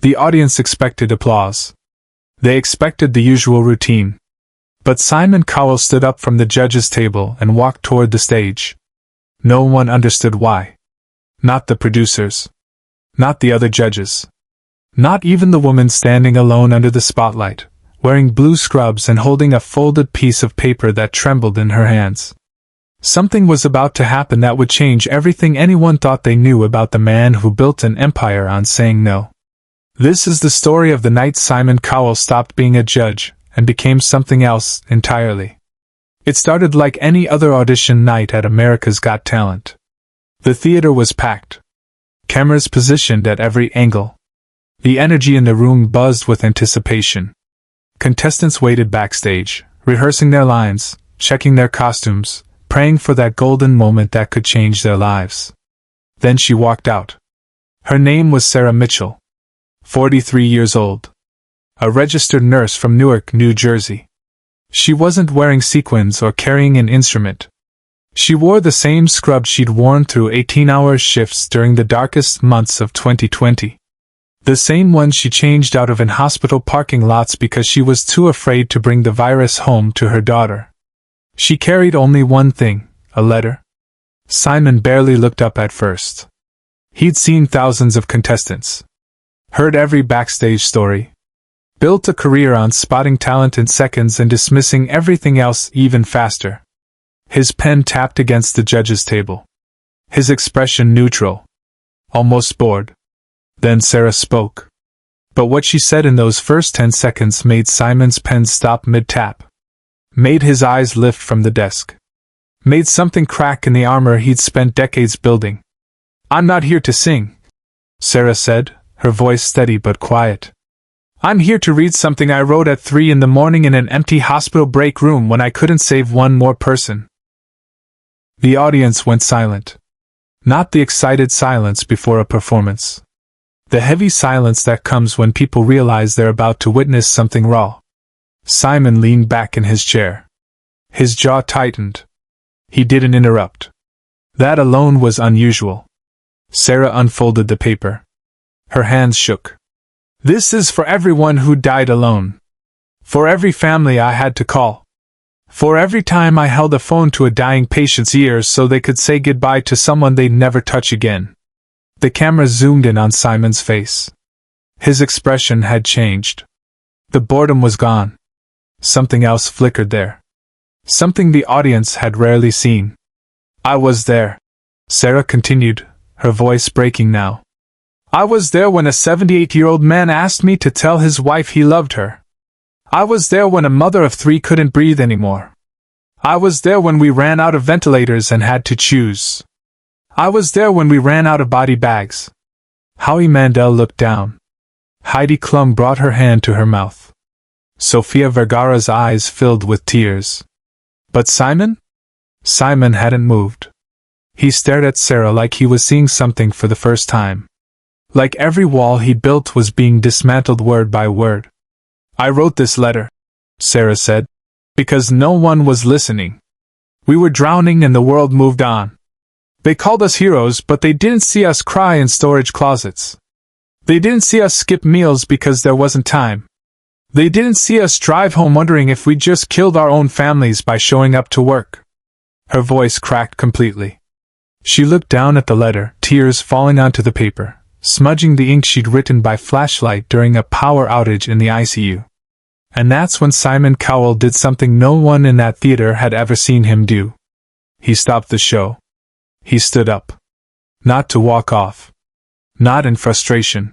The audience expected applause. They expected the usual routine. But Simon Cowell stood up from the judges' table and walked toward the stage. No one understood why. Not the producers. Not the other judges. Not even the woman standing alone under the spotlight, wearing blue scrubs and holding a folded piece of paper that trembled in her hands. Something was about to happen that would change everything anyone thought they knew about the man who built an empire on saying no. This is the story of the night Simon Cowell stopped being a judge and became something else entirely. It started like any other audition night at America's Got Talent. The theater was packed. Cameras positioned at every angle. The energy in the room buzzed with anticipation. Contestants waited backstage, rehearsing their lines, checking their costumes, praying for that golden moment that could change their lives. Then she walked out. Her name was Sarah Mitchell, 43 years old. A registered nurse from Newark, New Jersey. She wasn't wearing sequins or carrying an instrument. She wore the same scrub she'd worn through 18-hour shifts during the darkest months of 2020. The same one she changed out of in hospital parking lots because she was too afraid to bring the virus home to her daughter. She carried only one thing, a letter. Simon barely looked up at first. He'd seen thousands of contestants. Heard every backstage story. Built a career on spotting talent in seconds and dismissing everything else even faster. His pen tapped against the judge's table. His expression neutral. Almost bored. Then Sarah spoke. But what she said in those first 10 seconds made Simon's pen stop mid-tap. Made his eyes lift from the desk. Made something crack in the armor he'd spent decades building. "I'm not here to sing," Sarah said, her voice steady but quiet. "I'm here to read something I wrote at 3 in the morning in an empty hospital break room when I couldn't save one more person." The audience went silent. Not the excited silence before a performance. The heavy silence that comes when people realize they're about to witness something raw. Simon leaned back in his chair. His jaw tightened. He didn't interrupt. That alone was unusual. Sarah unfolded the paper. Her hands shook. "This is for everyone who died alone. For every family I had to call. For every time I held a phone to a dying patient's ears so they could say goodbye to someone they'd never touch again." The camera zoomed in on Simon's face. His expression had changed. The boredom was gone. Something else flickered there. Something the audience had rarely seen. "I was there," Sarah continued, her voice breaking now. "I was there when a 78-year-old man asked me to tell his wife he loved her. I was there when a mother of 3 couldn't breathe anymore. I was there when we ran out of ventilators and had to choose. I was there when we ran out of body bags." Howie Mandel looked down. Heidi Klum brought her hand to her mouth. Sofia Vergara's eyes filled with tears. But Simon? Simon hadn't moved. He stared at Sarah like he was seeing something for the first time. Like every wall he'd built was being dismantled word by word. "I wrote this letter," Sarah said, "because no one was listening. We were drowning and the world moved on. They called us heroes, but they didn't see us cry in storage closets. They didn't see us skip meals because there wasn't time. They didn't see us drive home wondering if we just killed our own families by showing up to work." Her voice cracked completely. She looked down at the letter, tears falling onto the paper, smudging the ink she'd written by flashlight during a power outage in the ICU. And that's when Simon Cowell did something no one in that theater had ever seen him do. He stopped the show. He stood up. Not to walk off. Not in frustration.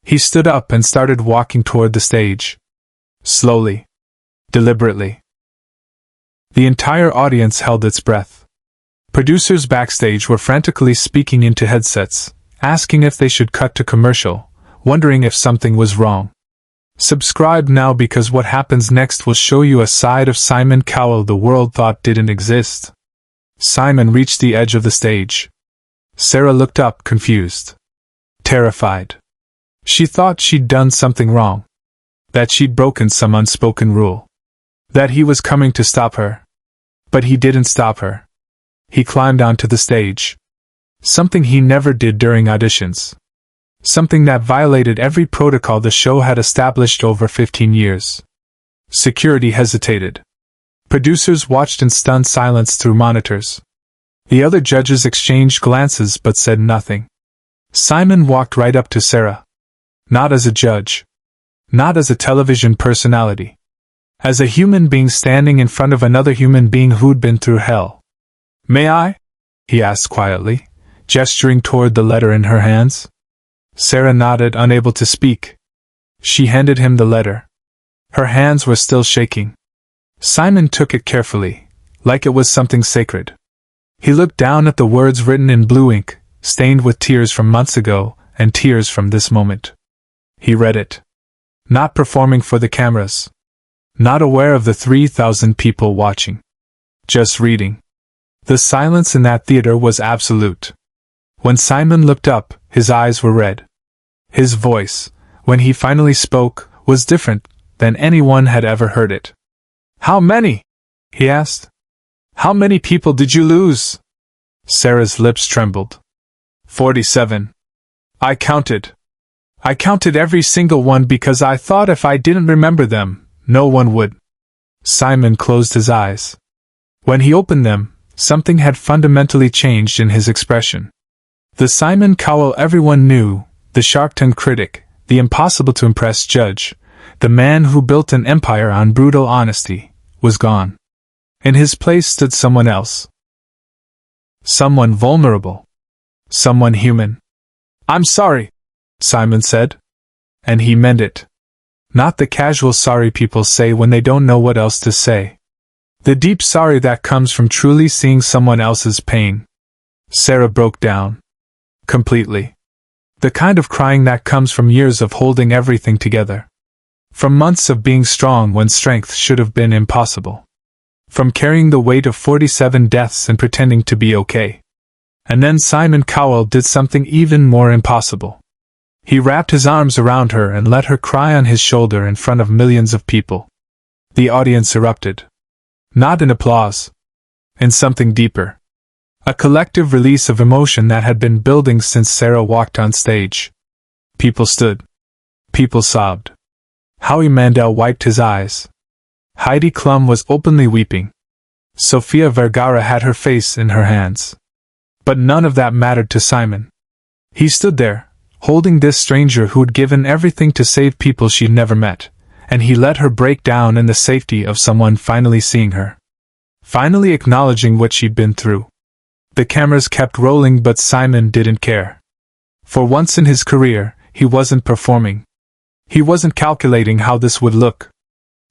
He stood up and started walking toward the stage. Slowly. Deliberately. The entire audience held its breath. Producers backstage were frantically speaking into headsets, asking if they should cut to commercial, wondering if something was wrong. Subscribe now because what happens next will show you a side of Simon Cowell the world thought didn't exist. Simon reached the edge of the stage. Sarah looked up, confused. Terrified. She thought she'd done something wrong. That she'd broken some unspoken rule. That he was coming to stop her. But he didn't stop her. He climbed onto the stage. Something he never did during auditions. something that violated every protocol the show had established over 15 years. Security hesitated. Producers watched in stunned silence through monitors. The other judges exchanged glances but said nothing. Simon walked right up to Sarah. Not as a judge. Not as a television personality. As a human being standing in front of another human being who'd been through hell. "May I?" he asked quietly, gesturing toward the letter in her hands. Sarah nodded, unable to speak. She handed him the letter. Her hands were still shaking. Simon took it carefully, like it was something sacred. He looked down at the words written in blue ink, stained with tears from months ago, and tears from this moment. He read it. Not performing for the cameras. Not aware of the 3,000 people watching. Just reading. The silence in that theater was absolute. When Simon looked up, his eyes were red. His voice, when he finally spoke, was different than anyone had ever heard it. "How many?" he asked. "How many people did you lose?" Sarah's lips trembled. 47. I counted. I counted every single one because I thought if I didn't remember them, no one would. Simon closed his eyes. When he opened them, something had fundamentally changed in his expression. The Simon Cowell everyone knew, the sharp-tongued critic, the impossible-to-impress judge, the man who built an empire on brutal honesty, was gone. In his place stood someone else. Someone vulnerable. Someone human. "I'm sorry," Simon said. And he meant it. Not the casual sorry people say when they don't know what else to say. The deep sorry that comes from truly seeing someone else's pain. Sarah broke down. Completely. The kind of crying that comes from years of holding everything together. From months of being strong when strength should have been impossible. From carrying the weight of 47 deaths and pretending to be okay. And then Simon Cowell did something even more impossible. He wrapped his arms around her and let her cry on his shoulder in front of millions of people. The audience erupted. Not in applause. In something deeper. A collective release of emotion that had been building since Sarah walked on stage. People stood. People sobbed. Howie Mandel wiped his eyes. Heidi Klum was openly weeping. Sofia Vergara had her face in her hands. But none of that mattered to Simon. He stood there, holding this stranger who'd given everything to save people she'd never met, and he let her break down in the safety of someone finally seeing her. Finally acknowledging what she'd been through. The cameras kept rolling, but Simon didn't care. For once in his career, he wasn't performing. He wasn't calculating how this would look.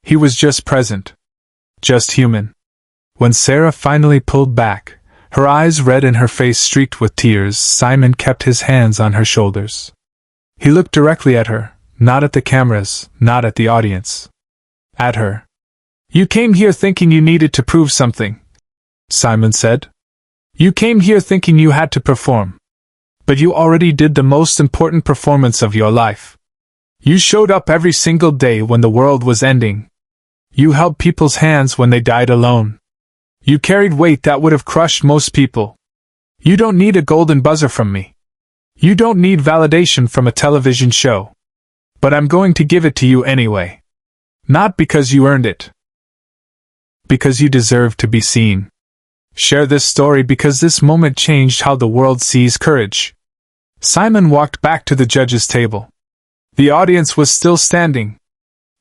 He was just present. Just human. When Sarah finally pulled back, her eyes red and her face streaked with tears, Simon kept his hands on her shoulders. He looked directly at her, not at the cameras, not at the audience. At her. "You came here thinking you needed to prove something," Simon said. "You came here thinking you had to perform. But you already did the most important performance of your life. You showed up every single day when the world was ending. You held people's hands when they died alone. You carried weight that would have crushed most people. You don't need a golden buzzer from me. You don't need validation from a television show. But I'm going to give it to you anyway. Not because you earned it. Because you deserve to be seen. Share this story because this moment changed how the world sees courage." Simon walked back to the judges' table. The audience was still standing.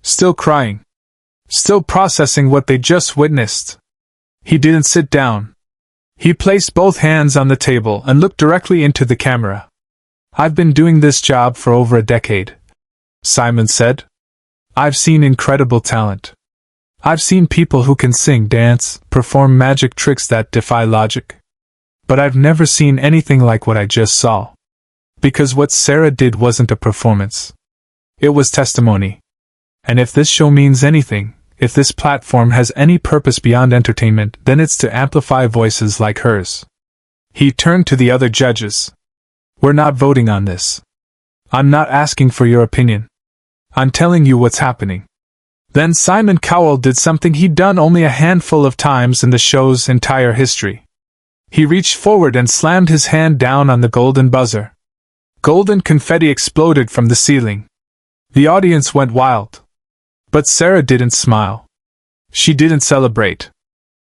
Still crying. Still processing what they just witnessed. He didn't sit down. He placed both hands on the table and looked directly into the camera. "I've been doing this job for over a decade," Simon said. "I've seen incredible talent. I've seen people who can sing, dance, perform magic tricks that defy logic. But I've never seen anything like what I just saw. Because what Sarah did wasn't a performance. It was testimony. And if this show means anything, if this platform has any purpose beyond entertainment, then it's to amplify voices like hers." He turned to the other judges. "We're not voting on this. I'm not asking for your opinion. I'm telling you what's happening." Then Simon Cowell did something he'd done only a handful of times in the show's entire history. He reached forward and slammed his hand down on the golden buzzer. Golden confetti exploded from the ceiling. The audience went wild. But Sarah didn't smile. She didn't celebrate.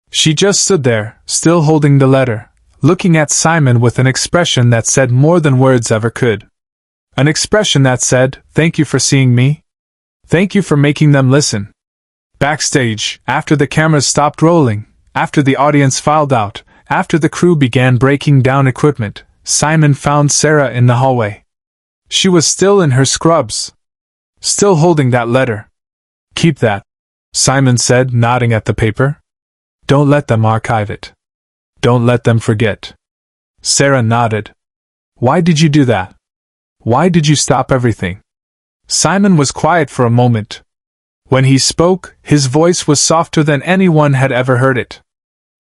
She just stood there, still holding the letter, looking at Simon with an expression that said more than words ever could. An expression that said, "Thank you for seeing me. Thank you for making them listen." Backstage, after the cameras stopped rolling, after the audience filed out, after the crew began breaking down equipment, Simon found Sarah in the hallway. She was still in her scrubs. Still holding that letter. "Keep that," Simon said, nodding at the paper. "Don't let them archive it. Don't let them forget." Sarah nodded. "Why did you do that? Why did you stop everything?" Simon was quiet for a moment. When he spoke, his voice was softer than anyone had ever heard it.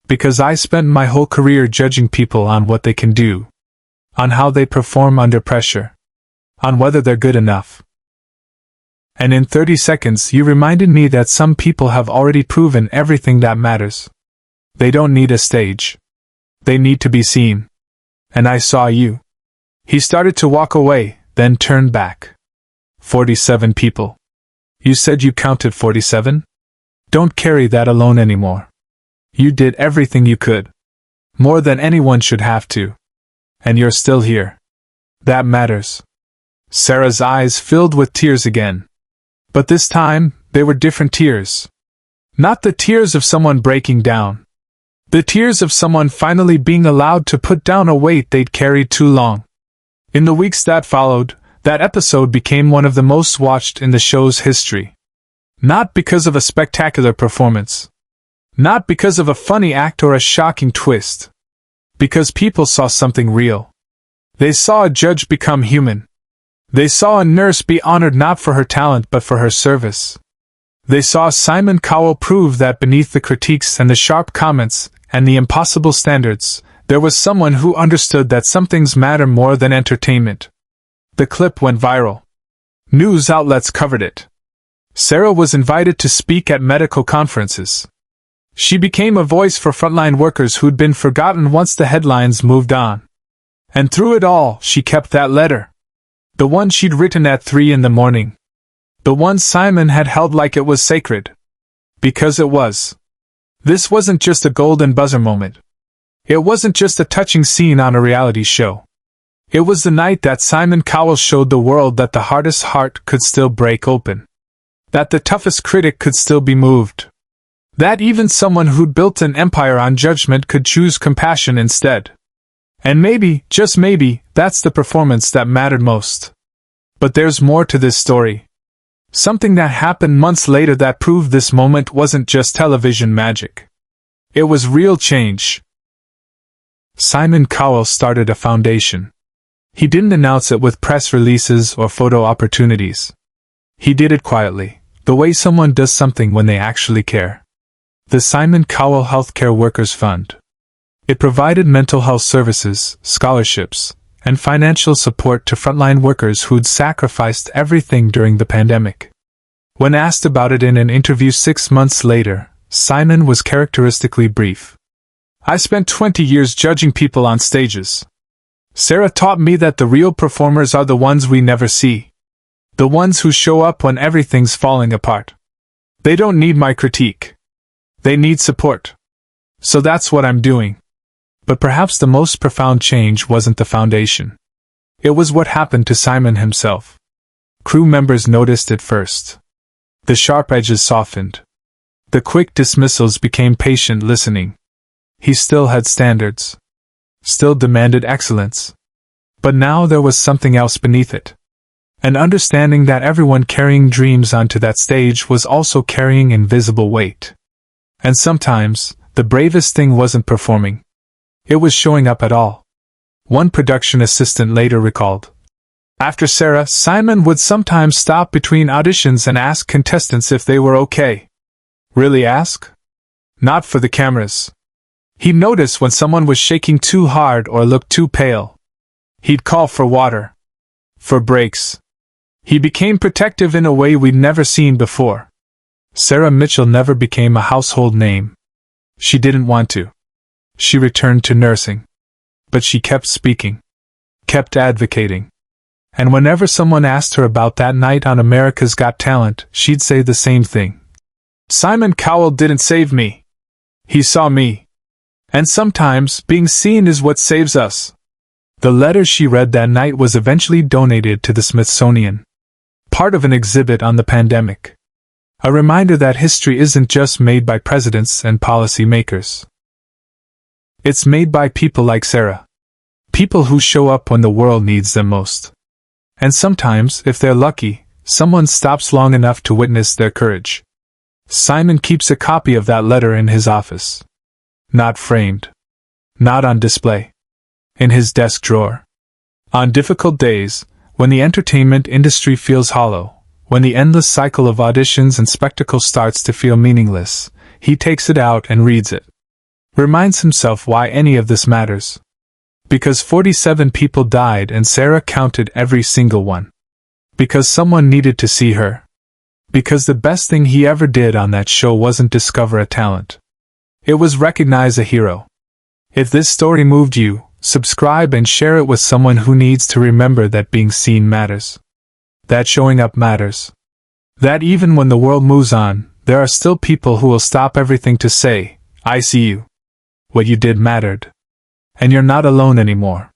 "Because I spent my whole career judging people on what they can do. On how they perform under pressure. On whether they're good enough. And in 30 seconds you reminded me that some people have already proven everything that matters. They don't need a stage. They need to be seen. And I saw you." He started to walk away, then turned back. 47 people. You said you counted 47? Don't carry that alone anymore. You did everything you could. More than anyone should have to. And you're still here. That matters. Sarah's eyes filled with tears again. But this time, they were different tears. Not the tears of someone breaking down. The tears of someone finally being allowed to put down a weight they'd carried too long. In the weeks that followed, that episode became one of the most watched in the show's history. Not because of a spectacular performance. Not because of a funny act or a shocking twist. Because people saw something real. They saw a judge become human. They saw a nurse be honored not for her talent but for her service. They saw Simon Cowell prove that beneath the critiques and the sharp comments and the impossible standards, there was someone who understood that some things matter more than entertainment. The clip went viral. News outlets covered it. Sarah was invited to speak at medical conferences. She became a voice for frontline workers who'd been forgotten once the headlines moved on. And through it all, she kept that letter. The one she'd written at 3 in the morning. The one Simon had held like it was sacred. Because it was. This wasn't just a golden buzzer moment. It wasn't just a touching scene on a reality show. It was the night that Simon Cowell showed the world that the hardest heart could still break open. That the toughest critic could still be moved. That even someone who'd built an empire on judgment could choose compassion instead. And maybe, just maybe, that's the performance that mattered most. But there's more to this story. Something that happened months later that proved this moment wasn't just television magic. It was real change. Simon Cowell started a foundation. He didn't announce it with press releases or photo opportunities. He did it quietly, the way someone does something when they actually care. The Simon Cowell Healthcare Workers Fund. It provided mental health services, scholarships, and financial support to frontline workers who'd sacrificed everything during the pandemic. When asked about it in an interview 6 months later, Simon was characteristically brief. "I spent 20 years judging people on stages. Sarah taught me that the real performers are the ones we never see. The ones who show up when everything's falling apart. They don't need my critique. They need support. So that's what I'm doing." But perhaps the most profound change wasn't the foundation. It was what happened to Simon himself. Crew members noticed it first. The sharp edges softened. The quick dismissals became patient listening. He still had standards. Still demanded excellence. But now there was something else beneath it. An understanding that everyone carrying dreams onto that stage was also carrying invisible weight. And sometimes, the bravest thing wasn't performing. It was showing up at all. One production assistant later recalled. After Sarah, Simon would sometimes stop between auditions and ask contestants if they were okay. Really ask? Not for the cameras. He'd notice when someone was shaking too hard or looked too pale. He'd call for water. For breaks. He became protective in a way we'd never seen before. Sarah Mitchell never became a household name. She didn't want to. She returned to nursing. But she kept speaking. Kept advocating. And whenever someone asked her about that night on America's Got Talent, she'd say the same thing. Simon Cowell didn't save me. He saw me. And sometimes, being seen is what saves us. The letter she read that night was eventually donated to the Smithsonian. Part of an exhibit on the pandemic. A reminder that history isn't just made by presidents and policy makers. It's made by people like Sarah. People who show up when the world needs them most. And sometimes, if they're lucky, someone stops long enough to witness their courage. Simon keeps a copy of that letter in his office. Not framed. Not on display. In his desk drawer. On difficult days, when the entertainment industry feels hollow, when the endless cycle of auditions and spectacle starts to feel meaningless, he takes it out and reads it. Reminds himself why any of this matters. Because 47 people died and Sarah counted every single one. Because someone needed to see her. Because the best thing he ever did on that show wasn't discover a talent. It was recognize a hero. If this story moved you, subscribe and share it with someone who needs to remember that being seen matters. That showing up matters. That even when the world moves on, there are still people who will stop everything to say, I see you. What you did mattered. And you're not alone anymore.